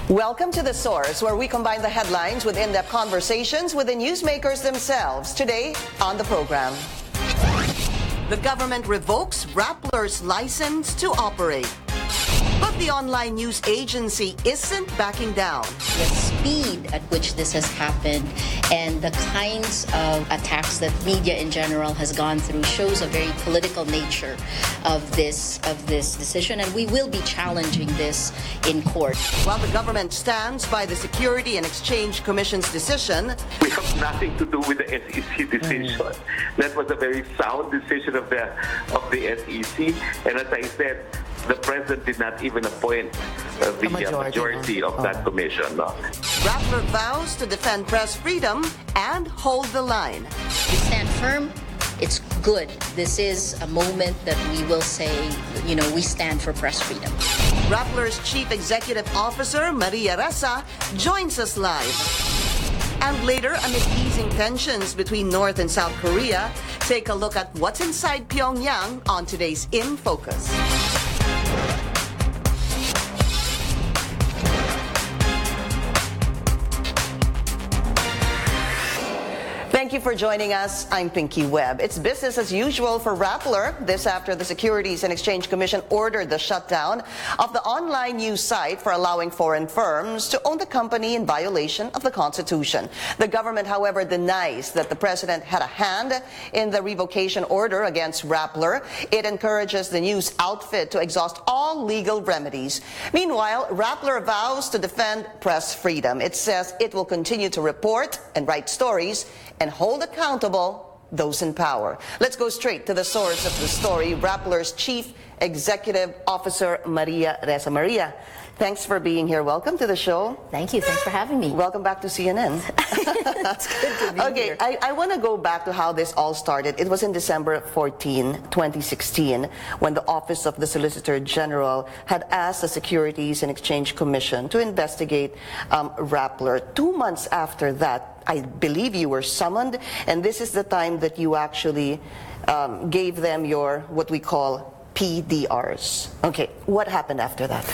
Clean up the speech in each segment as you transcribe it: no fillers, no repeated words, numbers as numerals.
Welcome to The Source, where we combine the headlines with in-depth conversations with the newsmakers themselves. Today on the program, the government revokes Rappler's license to operate. But the online news agency isn't backing down. The speed at which this has happened and the kinds of attacks that media in general has gone through shows a very political nature of this decision, and we will be challenging this in court. While the government stands by the Security and Exchange Commission's decision, we have nothing to do with the SEC decision. That was a very sound decision of the SEC, and as I said, the president did not even appoint the majority of that commission. Rappler vows to defend press freedom and hold the line. We stand firm. It's good. This is a moment that we will say, we stand for press freedom. Rappler's Chief Executive Officer, Maria Ressa, joins us live. And later, amid easing tensions between North and South Korea, take a look at what's inside Pyongyang on today's In Focus. Thank you for joining us. I'm Pinky Webb. It's business as usual for Rappler. This after the Securities and Exchange Commission ordered the shutdown of the online news site for allowing foreign firms to own the company in violation of the Constitution. The government, however, denies that the president had a hand in the revocation order against Rappler. It encourages the news outfit to exhaust all legal remedies. Meanwhile, Rappler vows to defend press freedom. It says it will continue to report and write stories and hold accountable those in power. Let's go straight to the source of the story, Rappler's Chief Executive Officer, Maria Ressa. Maria, thanks for being here. Welcome to the show. Thank you. Thanks for having me. Welcome back to CNN. It's good to be here. Okay, I want to go back to how this all started. It was in December 14, 2016, when the Office of the Solicitor General had asked the Securities and Exchange Commission to investigate Rappler. 2 months after that, I believe you were summoned, and this is the time that you actually gave them your, what we call, PDRs. Okay, what happened after that?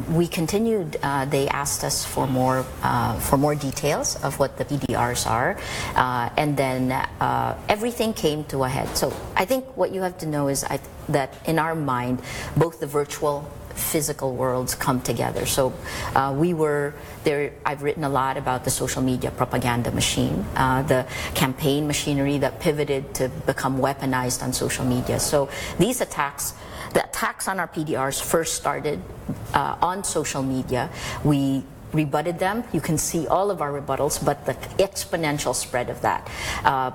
We continued. They asked us for more details of what the PDRs are, and then everything came to a head. So I think what you have to know is that in our mind, both the virtual physical worlds come together. So we were there. I've written a lot about the social media propaganda machine, the campaign machinery that pivoted to become weaponized on social media. So these attacks, the attacks on our PDRs first started on social media. We rebutted them. You can see all of our rebuttals, but the exponential spread of that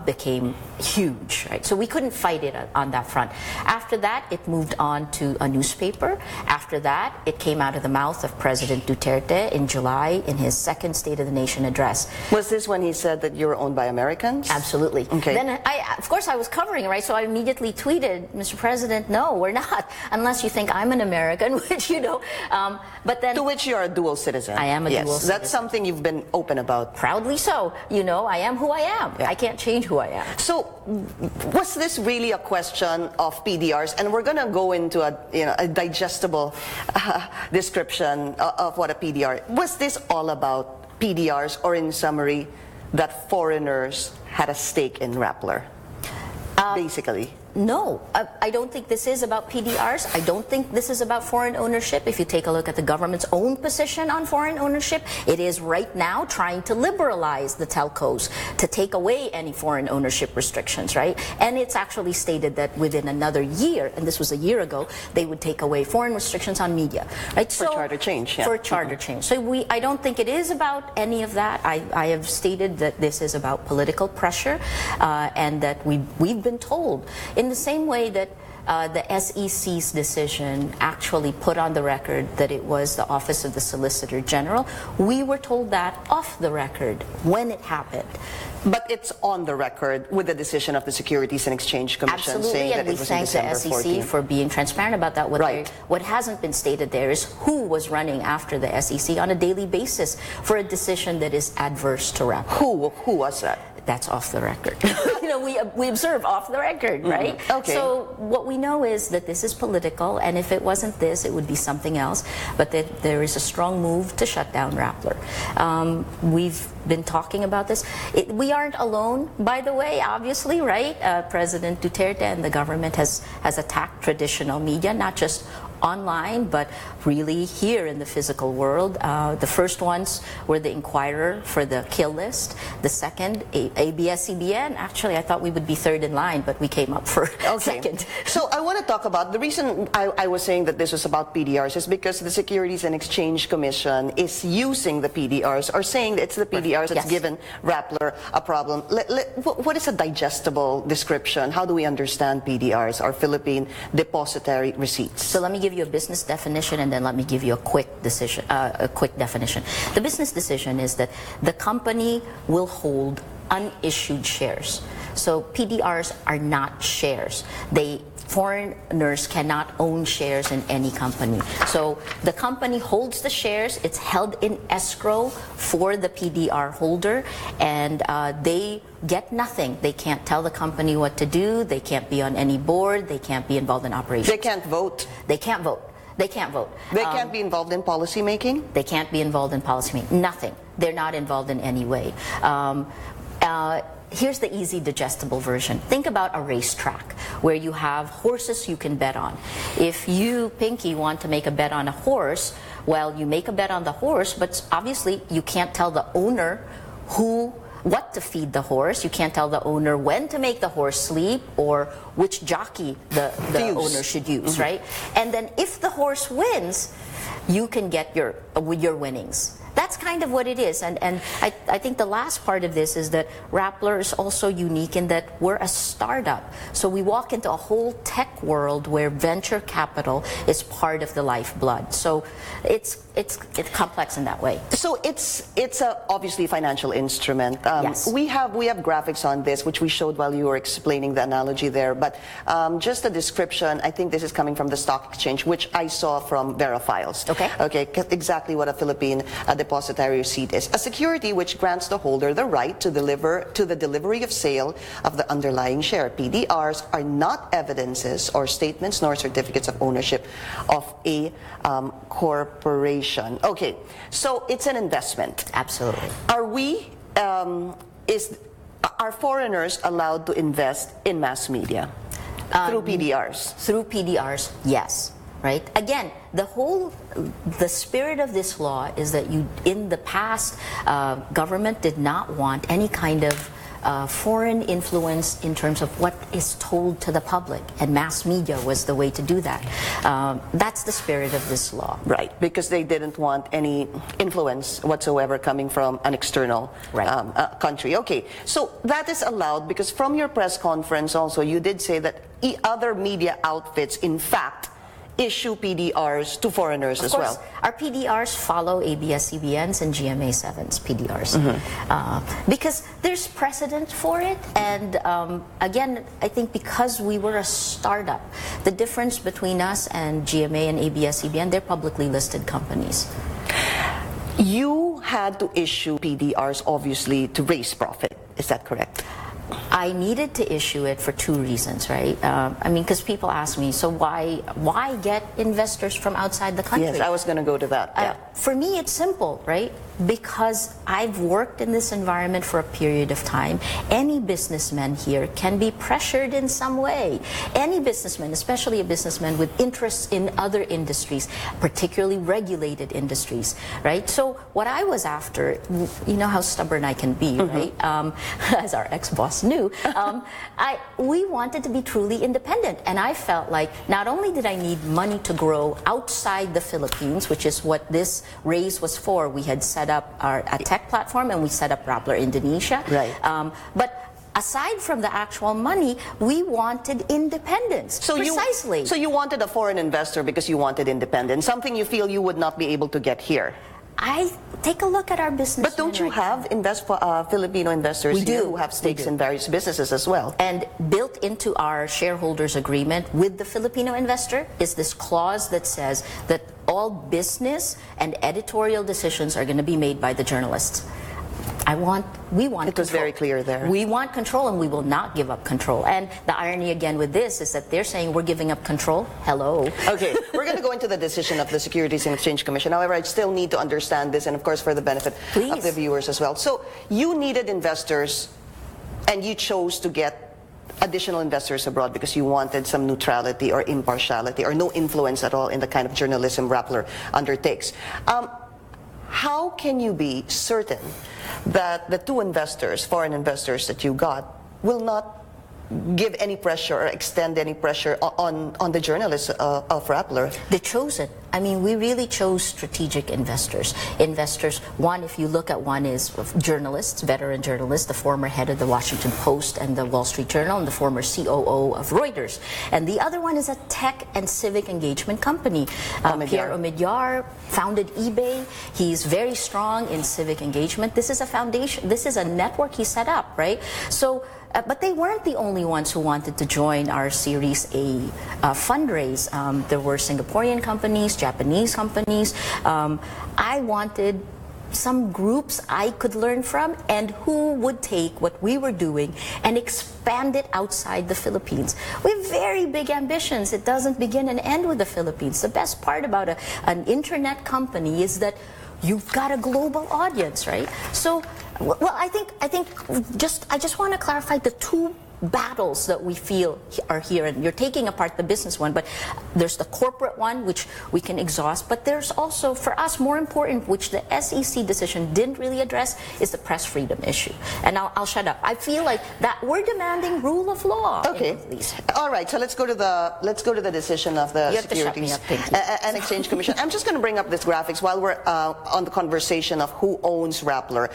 became huge, right? So we couldn't fight it on that front. After that, it moved on to a newspaper. After that, it came out of the mouth of President Duterte in July in his second State of the Nation address. Was this when he said that you were owned by Americans? Absolutely. Okay. Then, of course, I was covering it, right? So I immediately tweeted, Mr. President, no, we're not, unless you think I'm an American, which, but then... To which you're a dual citizen. I am a dual citizen. That's something you've been open about. Proudly so. I am who I am. Yeah. I can't change who I am. So, was this really a question of PDRs? And we're going to go into a digestible description of what a PDR. Was this all about PDRs, or in summary, that foreigners had a stake in Rappler? Basically. No, I don't think this is about PDRs. I don't think this is about foreign ownership. If you take a look at the government's own position on foreign ownership, it is right now trying to liberalize the telcos to take away any foreign ownership restrictions, right? And it's actually stated that within another year, and this was a year ago, they would take away foreign restrictions on media, right? For charter change, yeah. For charter change. So I don't think it is about any of that. I have stated that this is about political pressure, and that we've been told, in the same way that the SEC's decision actually put on the record that it was the Office of the Solicitor General, we were told that off the record when it happened. But it's on the record with the decision of the Securities and Exchange Commission. Absolutely, saying and that we it was thank the SEC 14. for being transparent about that. Right. What hasn't been stated there is who was running after the SEC on a daily basis for a decision that is adverse to Rappler. Who was that? that's off the record. We observe off the record, right? Okay. So what we know is that this is political, and if it wasn't this, it would be something else. But that there is a strong move to shut down Rappler. We've been talking about this. We aren't alone, by the way, obviously, right? President Duterte and the government has attacked traditional media, not just online, but really here in the physical world. The first ones were the Inquirer for the kill list. The second, ABS-CBN. Actually, I thought we would be third in line, but we came up for second. So I want to talk about, the reason I was saying that this was about PDRs is because the Securities and Exchange Commission is using the PDRs, or saying that it's the PDRs that's given Rappler a problem. What is a digestible description? How do we understand PDRs, or Philippine Depositary Receipts? So let me give you a business definition, and then let me give you a quick definition. The business decision is that the company will hold unissued shares. So PDRs are not shares. Foreigners cannot own shares in any company. So the company holds the shares, it's held in escrow for the PDR holder, and they get nothing. They can't tell the company what to do, they can't be on any board, they can't be involved in operations. They can't vote? They can't vote. They can't vote. They can't be involved in policy making? They can't be involved in policy making. Nothing. They're not involved in any way. Here's the easy digestible version. Think about a racetrack where you have horses you can bet on. If you, Pinky, want to make a bet on a horse, well, you make a bet on the horse, but obviously you can't tell the owner what to feed the horse. You can't tell the owner when to make the horse sleep, or which jockey the owner should use, right? And then if the horse wins, you can get your winnings. That's kind of what it is, and I think the last part of this is that Rappler is also unique in that we're a startup. So we walk into a whole tech world where venture capital is part of the lifeblood. So it's complex in that way. So it's a obviously financial instrument. Yes. We have graphics on this, which we showed while you were explaining the analogy there. But just a description. I think this is coming from the stock exchange, which I saw from Verifiles. Okay. Okay. Exactly what a Philippine depositary receipt is: a security which grants the holder the right to the delivery of sale of the underlying share. PDRs are not evidences or statements nor certificates of ownership of a corporation. Okay, so it's an investment. Absolutely. Are foreigners allowed to invest in mass media through PDRs? Through PDRs, yes. Right? Again, the spirit of this law is that in the past, government did not want any kind of foreign influence in terms of what is told to the public, and mass media was the way to do that. That's the spirit of this law. Right, because they didn't want any influence whatsoever coming from an external country. Okay, so that is allowed because from your press conference also, you did say that other media outfits, in fact, issue PDRs to foreigners as well. Our PDRs follow ABS-CBN's and GMA7's PDRs because there's precedent for it, and again, I think because we were a startup, the difference between us and GMA and ABS-CBN, they're publicly listed companies. You had to issue PDRs obviously to raise profit, is that correct? I needed to issue it for two reasons, right? I mean, because people ask me, so why get investors from outside the country? Yes, I was going to go to that. Yeah. For me, it's simple, right? Because I've worked in this environment for a period of time. Any businessman here can be pressured in some way. Any businessman, especially a businessman with interests in other industries, particularly regulated industries, right? So what I was after, you know how stubborn I can be, right? As our ex-boss knew, we wanted to be truly independent. And I felt like not only did I need money to grow outside the Philippines, which is what this raise was for, we had set up a tech platform and we set up Rappler Indonesia. Right. But aside from the actual money, we wanted independence. So precisely. So you wanted a foreign investor because you wanted independence, something you feel you would not be able to get here. I take a look at our business. But don't you have Filipino investors here who have stakes in various businesses as well? And built into our shareholders agreement with the Filipino investor is this clause that says that all business and editorial decisions are going to be made by the journalists. we want It was control. very clear there. We want control, and we will not give up control. And the irony again with this is that they're saying we're giving up control. Hello. Okay, we're going to go into the decision of the Securities and Exchange Commission. However, I still need to understand this, and of course for the benefit of the viewers as well. So you needed investors, and you chose to get additional investors abroad because you wanted some neutrality or impartiality or no influence at all in the kind of journalism Rappler undertakes. How can you be certain that the two investors, foreign investors that you got, will not give any pressure or extend any pressure on the journalists of Rappler? They chose it. I mean, we really chose strategic investors. Investors, one, if you look at one, is journalists, veteran journalists, the former head of the Washington Post and the Wall Street Journal, and the former COO of Reuters. And the other one is a tech and civic engagement company. Pierre Omidyar founded eBay. He's very strong in civic engagement. This is a foundation. This is a network he set up, right? So. But they weren't the only ones who wanted to join our Series A fundraise. There were Singaporean companies, Japanese companies. I wanted some groups I could learn from and who would take what we were doing and expand it outside the Philippines. We have very big ambitions. It doesn't begin and end with the Philippines. The best part about an internet company is that you've got a global audience, right? So, well, I think I just want to clarify the two battles that we feel are here, and you're taking apart the business one, but there's the corporate one, which we can exhaust, but there's also, for us, more important, which the SEC decision didn't really address, is the press freedom issue. And I'll shut up. I feel like that we're demanding rule of law. Okay. All right. So let's go to the decision of the Securities and Exchange Commission. I'm just going to bring up this graphics while we're on the conversation of who owns Rappler.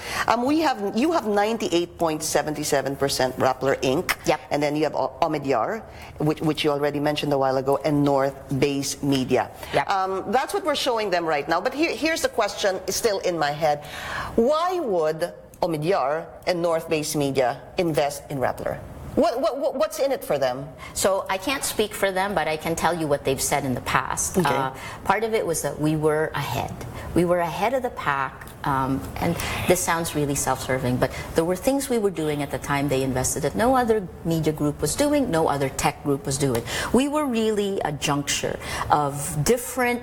You have 98.77% Rappler Inc. Yep. And then you have Omidyar, which you already mentioned a while ago, and North Base Media. Yep. That's what we're showing them right now. But here's the question still in my head. Why would Omidyar and North Base Media invest in Rappler? What's in it for them? So I can't speak for them, but I can tell you what they've said in the past. Okay. Part of it was that we were ahead. We were ahead of the pack. And this sounds really self-serving, but there were things we were doing at the time they invested that no other media group was doing, no other tech group was doing. We were really a juncture of different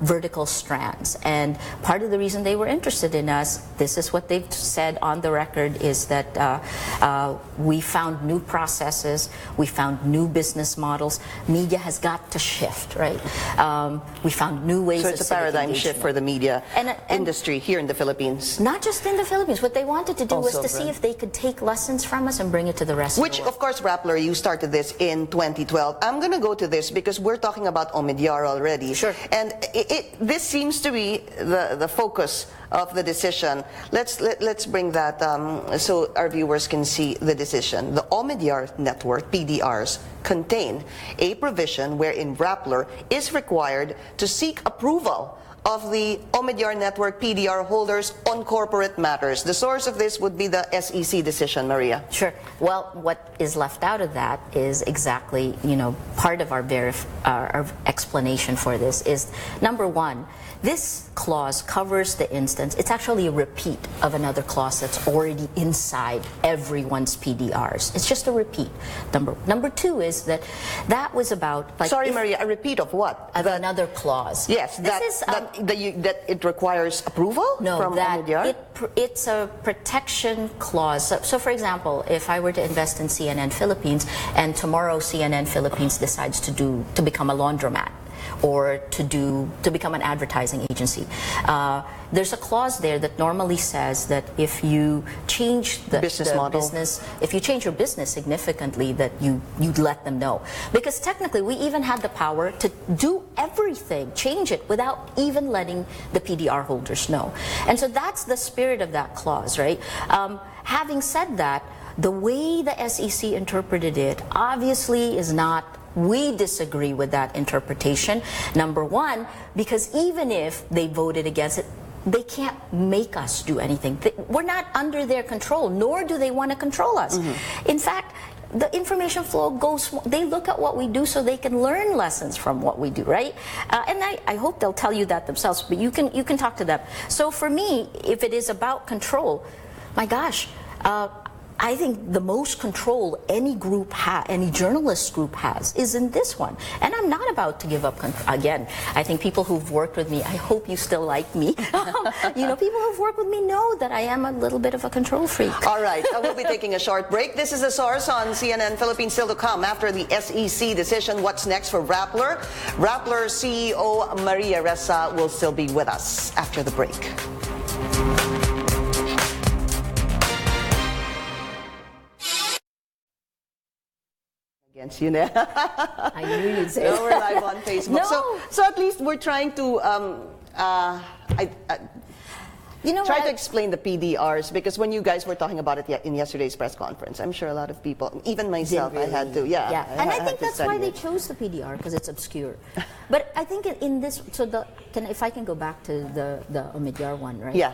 vertical strands, and part of the reason they were interested in us, this is what they've said on the record, is that we found new processes, we found new business models. Media has got to shift, right? We found new ways of So it's a paradigm shift for the media industry here in the Philippines. Not just in the Philippines. What they wanted to do was to see if they could take lessons from us and bring it to the rest of the world. Which, of course, Rappler, you started this in 2012. I'm going to go to this because we're talking about Omidyar already. Sure. And this seems to be the focus of the decision. Let's bring that so our viewers can see the decision. The Omidyar network, PDRs, contain a provision wherein Rappler is required to seek approval of the Omidyar network PDR holders on corporate matters. The source of this would be the SEC decision, Maria. Sure. Well, what is left out of that is exactly, part of our explanation for this is, number one, this clause covers the instance. It's actually a repeat of another clause that's already inside everyone's PDRs. It's just a repeat. Number two is that was about... Sorry, Maria, a repeat of what? Of another clause. Yes, that it requires approval from Omidyar? It's a protection clause. So, for example, if I were to invest in CNN Philippines and tomorrow CNN Philippines decides to become a laundromat, or to become an advertising agency. There's a clause there that normally says that if you change the business, if you change your business significantly, that you'd let them know. Because technically, we even had the power to do everything, change it, without even letting the PDR holders know. And so that's the spirit of that clause, right? Having said that, the way the SEC interpreted it obviously is not. We disagree with that interpretation. Number one, because even if they voted against it, they can't make us do anything. We're not under their control, nor do they want to control us. Mm-hmm. In fact, the information flow goes, they look at what we do so they can learn lessons from what we do, right? And I hope they'll tell you that themselves, but you can talk to them. So for me, if it is about control, My gosh. I think the most control any group any journalist group has is in this one. And I'm not about to give up again. I think people who've worked with me, I hope you still like me. People who've worked with me know that I am a little bit of a control freak. All right, we'll be taking a short break. This is a source on CNN Philippines, still to come after the SEC decision. What's next for Rappler? Rappler CEO Maria Ressa will still be with us after the break. Against you, ne? I knew you'd say no, we're live on Facebook. No. So at least we're trying to try to explain the PDRs, because when you guys were talking about it in yesterday's press conference, I'm sure a lot of people, even myself, really? I had to, And I think that's why they chose the PDR, because it's obscure. But I think in this, if I can go back to the Omidyar one, right? Yeah.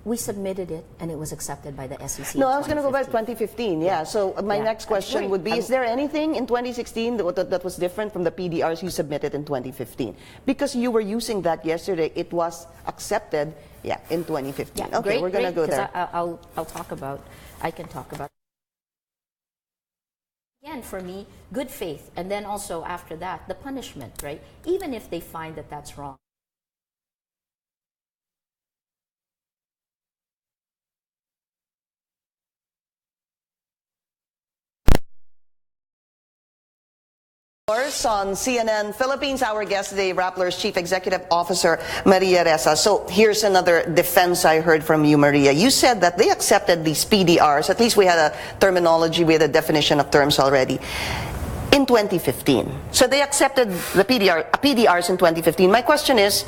We submitted it, and it was accepted by the SEC. No, I was going to go back to 2015. Yeah. So my next question would be: is there anything in 2016 that was different from the PDRs you submitted in 2015? Because you were using that yesterday, it was accepted. Yeah, in 2015. Yeah, okay, we're going to go there. I'll talk about. I can talk about. Again, for me, good faith, and then also after that, the punishment, right? Even if they find that that's wrong. On CNN Philippines, our guest today, Rappler's Chief Executive Officer, Maria Ressa. So here's another defense I heard from you, Maria. You said that they accepted these PDRs, at least we had a terminology, we had a definition of terms already, in 2015. So they accepted the PDRs in 2015. My question is,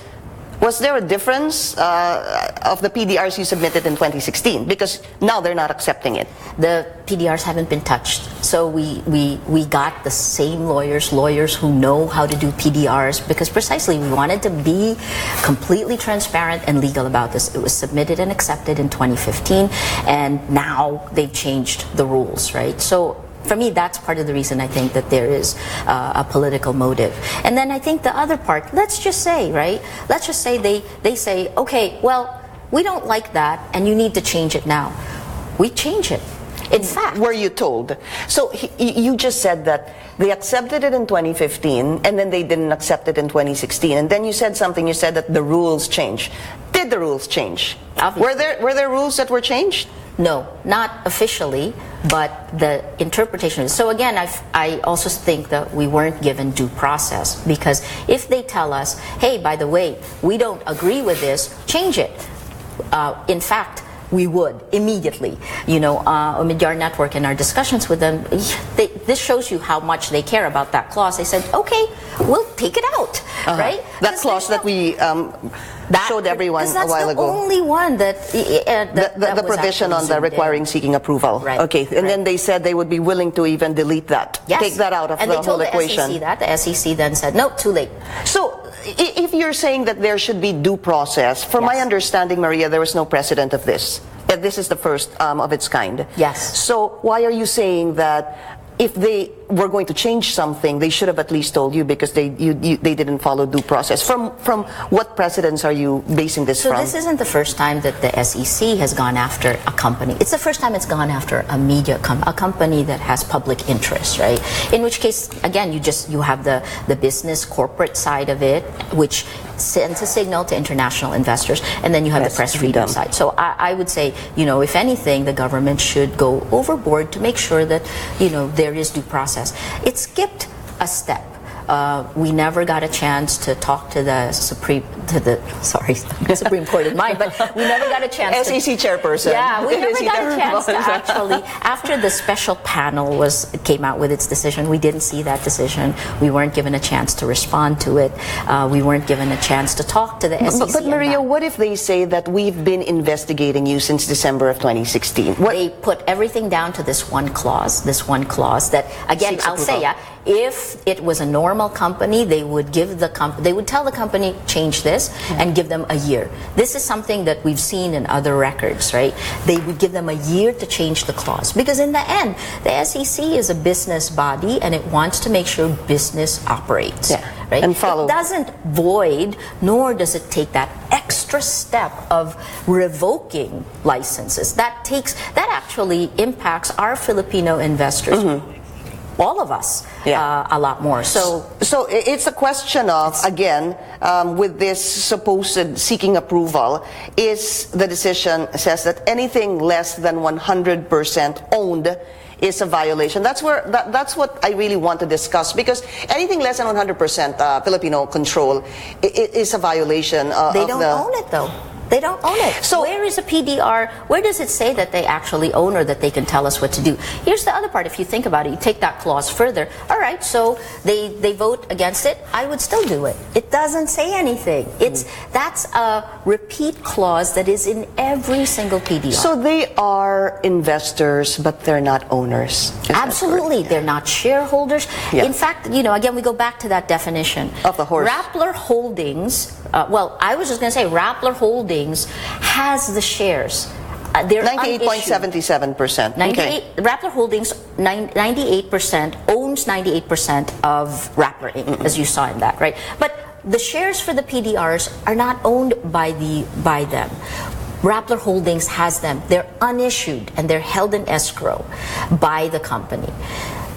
was there a difference of the PDRs you submitted in 2016? Because now they're not accepting it. The PDRs haven't been touched. So we got the same lawyers who know how to do PDRs, because precisely we wanted to be completely transparent and legal about this. It was submitted and accepted in 2015, and now they've changed the rules, right? So for me, that's part of the reason I think that there is a political motive. And then I think the other part, let's just say, right? Let's just say they say, okay, well, we don't like that, and you need to change it now. We change it. In fact. Were you told? So you just said that they accepted it in 2015, and then they didn't accept it in 2016. And then you said something, you said that the rules changed. Did the rules change? Obviously. Were there rules that were changed? No, not officially, but the interpretation. So again, I also think that we weren't given due process, because if they tell us, hey, by the way, we don't agree with this, change it. In fact, we would immediately. Omidyar Network, in our discussions with them, this shows you how much they care about that clause. They said, okay, we'll take it out, right? That clause that we showed everyone a while ago. That's the only one that the provision on the requiring seeking approval. Right. Okay, and then they said they would be willing to even delete that, yes. Take that out of the whole equation. And they told the SEC that. The SEC then said, no, too late. So, if you're saying that there should be due process, from my understanding, Maria, there was no precedent of this. This is the first of its kind. Yes. So why are you saying that if they were going to change something, they should have at least told you, because they didn't follow due process? From what precedents are you basing this from? So this isn't the first time that the SEC has gone after a company. It's the first time it's gone after a media a company that has public interest, right? In which case, again, you have the business corporate side of it, which sends a signal to international investors, and then you have the press freedom side. So I would say, if anything, the government should go overboard to make sure that, there is due process. It skipped a step. We never got a chance to talk to the Supreme Court in mind, but we never got a chance. SEC chairperson. Yeah, we never got a chance to actually. After the special panel came out with its decision, we didn't see that decision. We weren't given a chance to respond to it. We weren't given a chance to talk to the SEC. But Maria, what if they say that we've been investigating you since December of 2016? They put everything down to this one clause. That, again, I'll say, if it was a normal company, they would tell the company, change this, and give them a year. This is something that we've seen in other records, right? They would give them a year to change the clause, because in the end, the SEC is a business body, and it wants to make sure business operates, right? And follow. It doesn't void, nor does it take that extra extra step of revoking licenses, that actually impacts our Filipino investors, all of us, a lot more. So it's a question of, again, with this supposed seeking approval, is the decision says that anything less than 100% owned is a violation. That's what I really want to discuss, because anything less than 100% Filipino control is a violation. They don't own it, though. They don't own it. So where is a PDR? Where does it say that they actually own, or that they can tell us what to do? Here's the other part. If you think about it, you take that clause further. All right, so they vote against it. I would still do it. It doesn't say anything. That's a repeat clause that is in every single PDR. So they are investors, but they're not owners. Absolutely, they're not shareholders. Yeah. In fact, again, we go back to that definition of the horse. Rappler Holdings. Well, I was just going to say Rappler Holdings has the shares. They're 98.77%. Rappler Holdings, 98% owns 98% of Rappler Inc., as you saw in that, right? But the shares for the PDRs are not owned by them. Rappler Holdings has them. They're unissued and they're held in escrow by the company.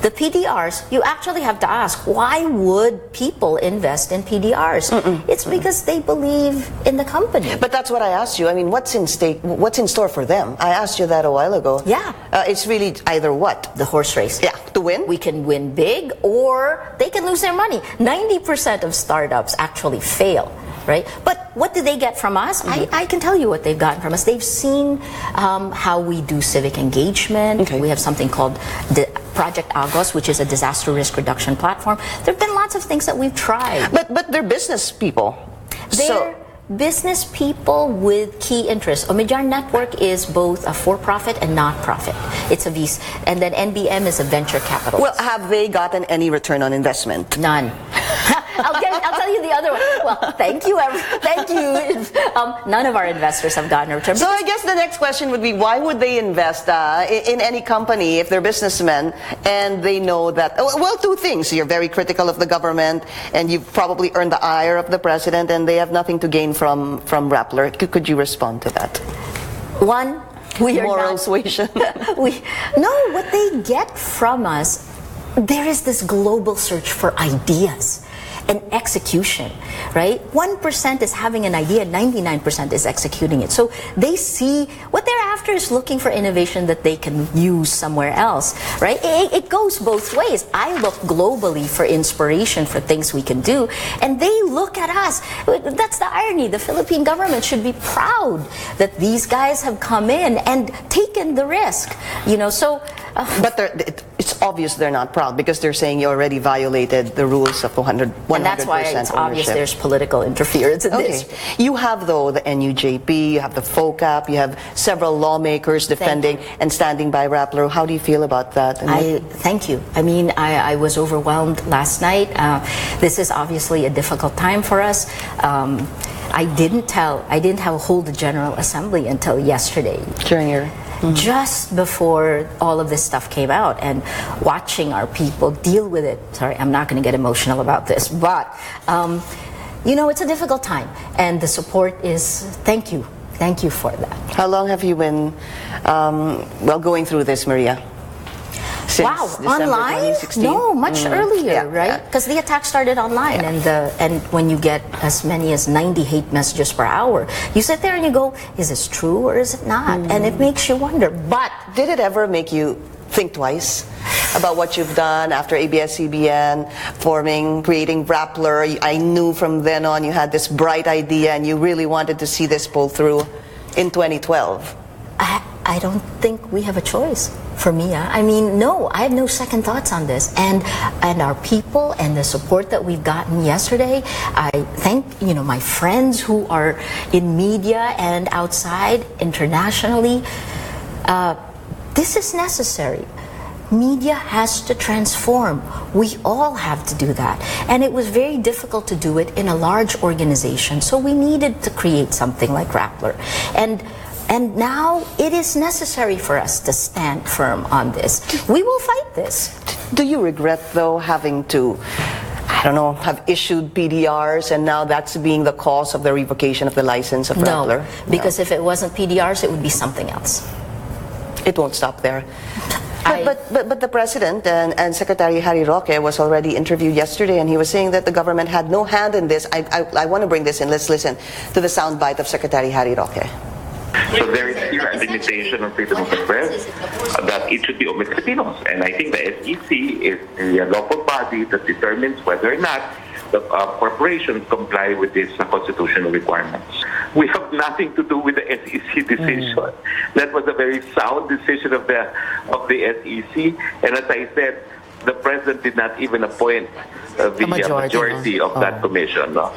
The PDRs, you actually have to ask, why would people invest in PDRs? It's because they believe in the company. But that's what I asked you. I mean, what's in store for them? I asked you that a while ago. Yeah. It's really either what? The horse race. Yeah, to win? We can win big, or they can lose their money. 90% of startups actually fail. Right? But what do they get from us? I can tell you what they've gotten from us. They've seen how we do civic engagement. Okay. We have something called Project Agos, which is a disaster risk reduction platform. There have been lots of things that we've tried. But they're business people. They're business people with key interests. Omidyar Network is both a for-profit and not-profit. It's a VC. And then NBM is a venture capitalist. Well, have they gotten any return on investment? None. I'll tell you the other one. Well, thank you. None of our investors have gotten a return. So I guess the next question would be, why would they invest in any company if they're businessmen and they know that, well, two things. You're very critical of the government and you've probably earned the ire of the president, and they have nothing to gain from Rappler. Could you respond to that? One, we are moral suasion. No, what they get from us, there is this global search for ideas and execution, right? 1% is having an idea, 99% is executing it. So they see what they're after is looking for innovation that they can use somewhere else, right? It goes both ways. I look globally for inspiration for things we can do, and they look at us. That's the irony. The Philippine government should be proud that these guys have come in and taken the risk, But it's obvious they're not proud, because they're saying you already violated the rules of 100% and that's why it's obvious there's political interference in this. You have, though, the NUJP, you have the FOCAP, you have several lawmakers defending and standing by Rappler. How do you feel about that? Thank you. I mean, I was overwhelmed last night. This is obviously a difficult time for us. I didn't hold the General Assembly until yesterday. During your... Just before all of this stuff came out, and watching our people deal with it. Sorry, I'm not going to get emotional about this, but it's a difficult time, and the support is thank you for that. How long have you been going through this, Maria? Since December online? 2016? No, much earlier, right? Because the attack started online, and when you get as many as 90 hate messages per hour, you sit there and you go, is this true or is it not? And it makes you wonder. But did it ever make you think twice about what you've done after ABS-CBN, creating Rappler? I knew from then on you had this bright idea and you really wanted to see this pull through in 2012. I don't think we have a choice. For me, I mean, no, I have no second thoughts on this. And our people and the support that we've gotten yesterday, I thank, my friends who are in media and outside internationally. This is necessary. Media has to transform. We all have to do that. And it was very difficult to do it in a large organization. So we needed to create something like Rappler. And now it is necessary for us to stand firm on this. We will fight this. Do you regret, though, having to don't know, have issued PDRs, and now that's being the cause of the revocation of the license of Rappler? No, because if it wasn't PDRs, it would be something else. It won't stop there. But the President and Secretary Harry Roque was already interviewed yesterday, and he was saying that the government had no hand in this. I want to bring this in. Let's listen to the soundbite of Secretary Harry Roque. So there is here a limitation on freedom of the press that it should be only Filipinos. And I think the SEC is the local body that determines whether or not the corporations comply with these constitutional requirements. We have nothing to do with the SEC decision. That was a very sound decision of the SEC. And as I said, the President did not even appoint the majority of that commission. No?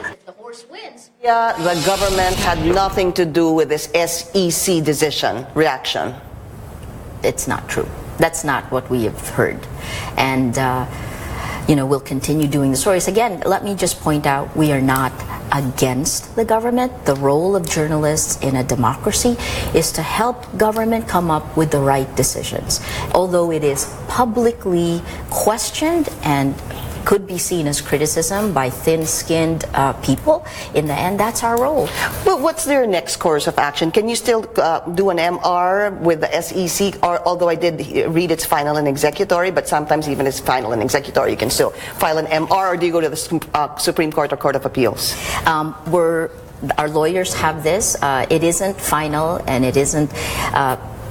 Yeah, the government had nothing to do with this SEC decision. Reaction? It's not true. That's not what we have heard. And, we'll continue doing the stories. Again, let me just point out, we are not against the government. The role of journalists in a democracy is to help government come up with the right decisions. Although it is publicly questioned and could be seen as criticism by thin-skinned people, in the end, that's our role. But what's their next course of action? Can you still do an MR with the SEC? Or, although I did read it's final and executory, but sometimes even it's final and executory, you can still file an MR, or do you go to the Supreme Court or Court of Appeals? Our lawyers have this. It isn't final, and it isn't.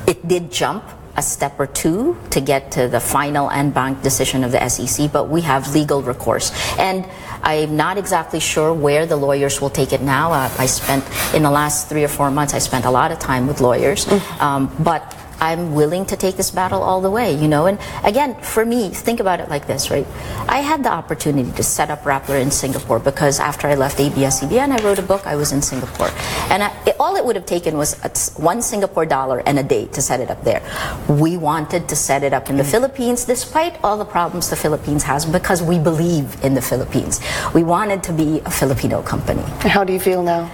It did jump a step or two to get to the final en banc decision of the SEC, but we have legal recourse. And I'm not exactly sure where the lawyers will take it now. I spent, in the last 3 or 4 months, I spent a lot of time with lawyers. But I'm willing to take this battle all the way, And again, for me, think about it like this, right? I had the opportunity to set up Rappler in Singapore because after I left ABS-CBN, I wrote a book. I was in Singapore. And all it would have taken was $1 Singapore and a day to set it up there. We wanted to set it up in the Philippines despite all the problems the Philippines has because we believe in the Philippines. We wanted to be a Filipino company. How do you feel now?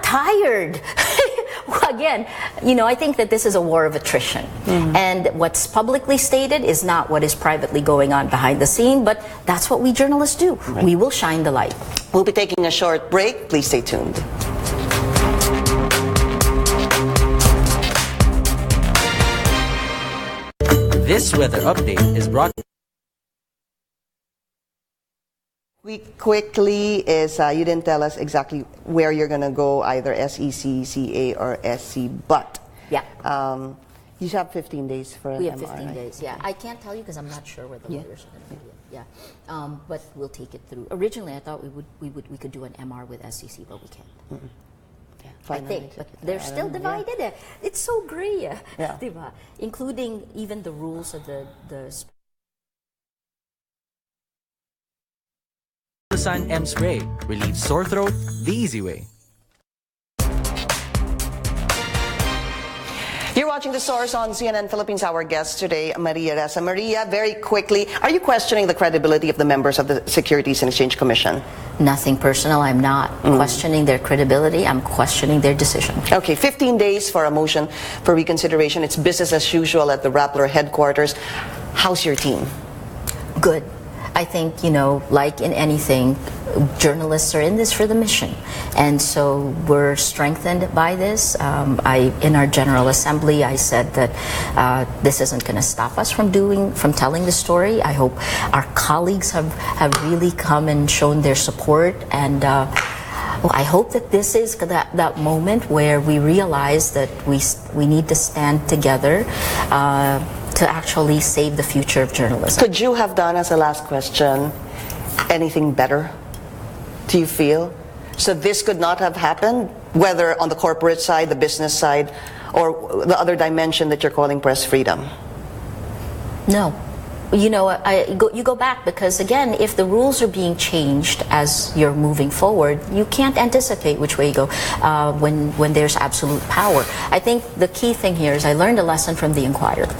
Tired. Again, I think that this is a war of attrition. And what's publicly stated is not what is privately going on behind the scene, but that's what we journalists do. Right. We will shine the light. We'll be taking a short break. Please stay tuned. This weather update is brought quickly is you didn't tell us exactly where you're going to go, either SEC, CA, or SC, but you have 15 days for an We have MR, 15 right? days, yeah. I can't tell you because I'm not sure where the lawyers are going to be. Yeah, but we'll take it through. Originally, I thought we could do an MR with SEC, but we can't. I think, but they're still divided. It's so gray, diba? Including even the rules of the Sun M Spray. Relieves sore throat the easy way. You're watching The Source on CNN Philippines. Our guest today, Maria Ressa. Maria, very quickly, are you questioning the credibility of the members of the Securities and Exchange Commission? Nothing personal. I'm not questioning their credibility. I'm questioning their decision. Okay, 15 days for a motion for reconsideration. It's business as usual at the Rappler headquarters. How's your team? Good. I think, like in anything, journalists are in this for the mission. And so we're strengthened by this. In our General Assembly, I said that this isn't going to stop us from telling the story. I hope our colleagues have really come and shown their support. And I hope that this is that moment where we realize that we need to stand together to actually save the future of journalism. Could you have done, as a last question, anything better, do you feel? So this could not have happened, whether on the corporate side, the business side, or the other dimension that you're calling press freedom? No. You go back because, again, if the rules are being changed as you're moving forward, you can't anticipate which way you go when there's absolute power. I think the key thing here is I learned a lesson from the Inquirer.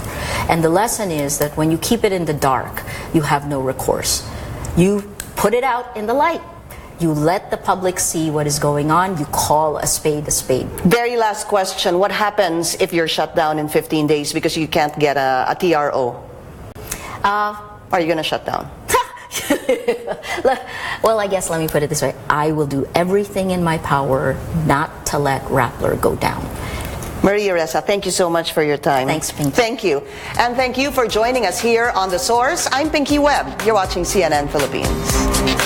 And the lesson is that when you keep it in the dark, you have no recourse. You put it out in the light. You let the public see what is going on. You call a spade a spade. Very last question. What happens if you're shut down in 15 days because you can't get a TRO? Are you going to shut down? Well, I guess let me put it this way. I will do everything in my power not to let Rappler go down. Maria Ressa, thank you so much for your time. Thanks, Pinky. Thank you. And thank you for joining us here on The Source. I'm Pinky Webb. You're watching CNN Philippines.